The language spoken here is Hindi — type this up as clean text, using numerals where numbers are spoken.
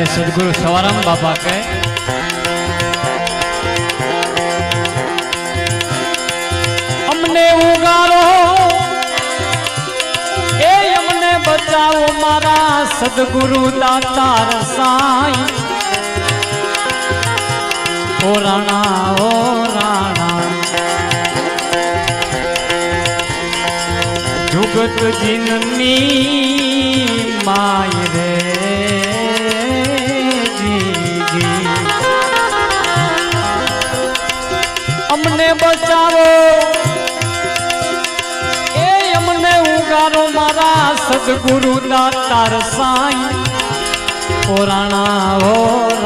मारे सदगुरु सवाराम बाबा के हमने उगारो ए हमने बचाओ मारा सदगुरु दातार साईं। ओ राणा जुगत जिननी माय रे जी हमने बचाओ ए हमने उगारो मारा सदगुरु दातार साईं। ओ राणा